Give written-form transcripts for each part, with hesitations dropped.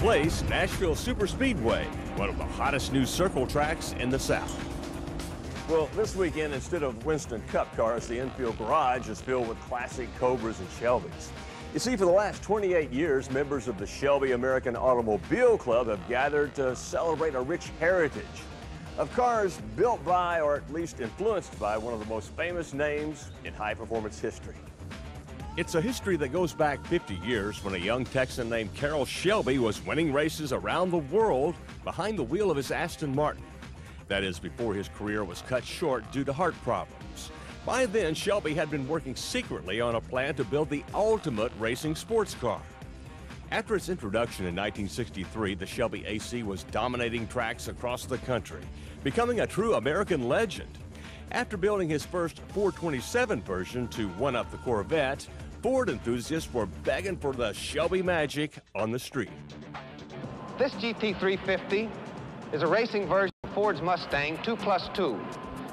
place, Nashville Superspeedway, one of the hottest new circle tracks in the South. Well, this weekend, instead of Winston Cup cars, the infield garage is filled with classic Cobras and Shelbys. You see, for the last 28 years, members of the Shelby American Automobile Club have gathered to celebrate a rich heritage of cars built by, or at least influenced by, one of the most famous names in high-performance history. It's a history that goes back 50 years when a young Texan named Carroll Shelby was winning races around the world behind the wheel of his Aston Martin. That is, before his career was cut short due to heart problems. By then, Shelby had been working secretly on a plan to build the ultimate racing sports car. After its introduction in 1963, the Shelby AC was dominating tracks across the country, becoming a true American legend. After building his first 427 version to one-up the Corvette, Ford enthusiasts were begging for the Shelby magic on the street. This GT350 is a racing version of Ford's Mustang 2+2.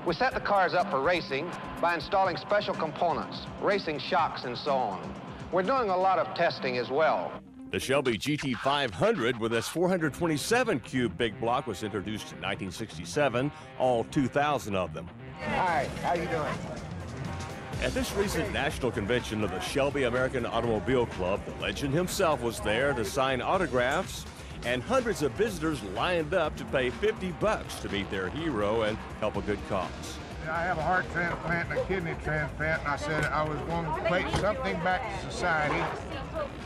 We set the cars up for racing by installing special components, racing shocks, and so on. We're doing a lot of testing as well. The Shelby GT500 with its 427 cube big block was introduced in 1967, all 2,000 of them. Hi, how you doing? At this recent national convention of the Shelby American Automobile Club, the legend himself was there to sign autographs, and hundreds of visitors lined up to pay $50 to meet their hero and help a good cause. I have a heart transplant and a kidney transplant, and I said I was going to pay something back to society.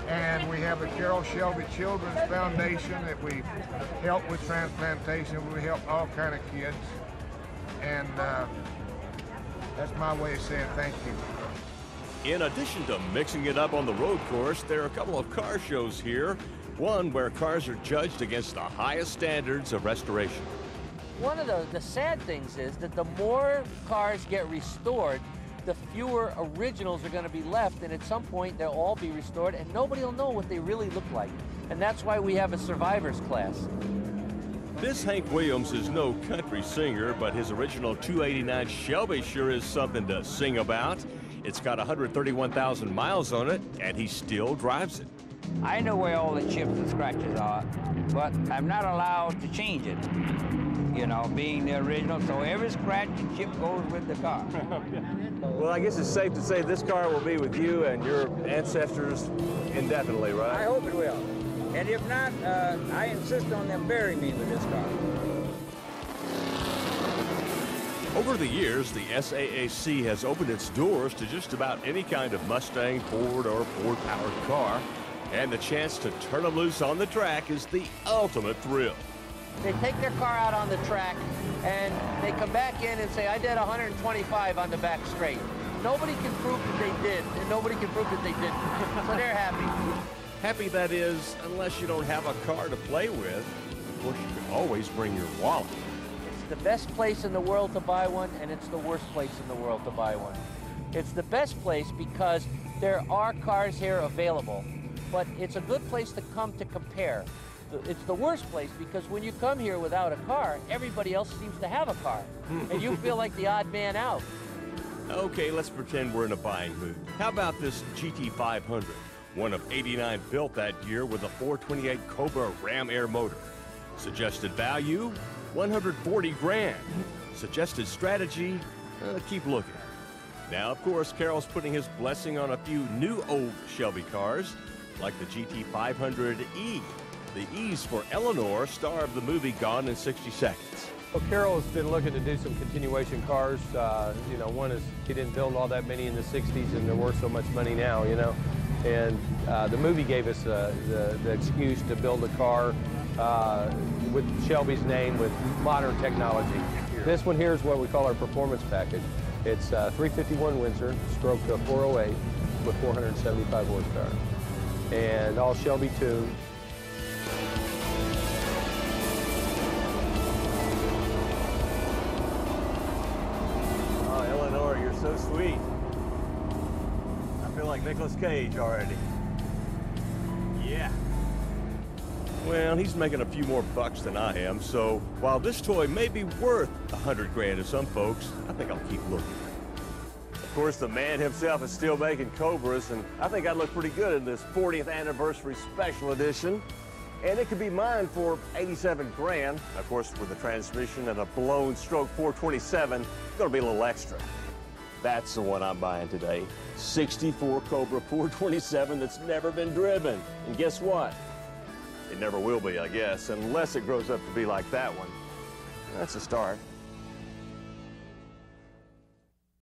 And we have the Carroll Shelby Children's Foundation that we help with transplantation. We help all kind of kids. And that's my way of saying thank you. In addition to mixing it up on the road course, there are a couple of car shows here. One where cars are judged against the highest standards of restoration. One of the sad things is that the more cars get restored, the fewer originals are going to be left, and at some point they'll all be restored and nobody will know what they really look like. And that's why we have a survivors class. This Hank Williams is no country singer, but his original 289 Shelby sure is something to sing about. It's got 131,000 miles on it, and he still drives it. I know where all the chips and scratches are, but I'm not allowed to change it, you know, being the original, so every scratch and chip goes with the car. Well, I guess it's safe to say this car will be with you and your ancestors indefinitely, right? I hope it will. And if not, I insist on them burying me with this car. Over the years, the SAAC has opened its doors to just about any kind of Mustang, Ford, or Ford-powered car. And the chance to turn them loose on the track is the ultimate thrill. They take their car out on the track and they come back in and say, I did 125 on the back straight. Nobody can prove that they did, and nobody can prove that they didn't. So they're happy. Happy, that is, unless you don't have a car to play with. Of course, you can always bring your wallet. It's the best place in the world to buy one, and it's the worst place in the world to buy one. It's the best place because there are cars here available, but it's a good place to come to compare. It's the worst place because when you come here without a car, everybody else seems to have a car, and you feel like the odd man out. Okay, let's pretend we're in a buying mood. How about this GT500? One of 89 built that year with a 428 Cobra Ram Air motor. Suggested value, $140 grand. Suggested strategy, keep looking. Now, of course, Carroll's putting his blessing on a few new old Shelby cars, like the GT500E. The E's for Eleanor, star of the movie Gone in 60 Seconds. Well, Carroll has been looking to do some continuation cars. You know, one is he didn't build all that many in the 60s, and they're worth so much money now, you know. And the movie gave us the excuse to build a car with Shelby's name with modern technology. This one here is what we call our performance package. It's 351 Windsor, stroke 408 with 475 horsepower. And all Shelby tuned. Oh, Eleanor, you're so sweet. I feel like Nicolas Cage already. Yeah. Well, he's making a few more bucks than I am, so while this toy may be worth 100 grand to some folks, I think I'll keep looking. Of course, the man himself is still making Cobras, and I think I'd look pretty good in this 40th anniversary special edition. And it could be mine for 87 grand. Of course, with a transmission and a blown stroke 427, it's gonna be a little extra. That's the one I'm buying today. 64 Cobra 427 that's never been driven. And guess what? It never will be, I guess, unless it grows up to be like that one. That's a start.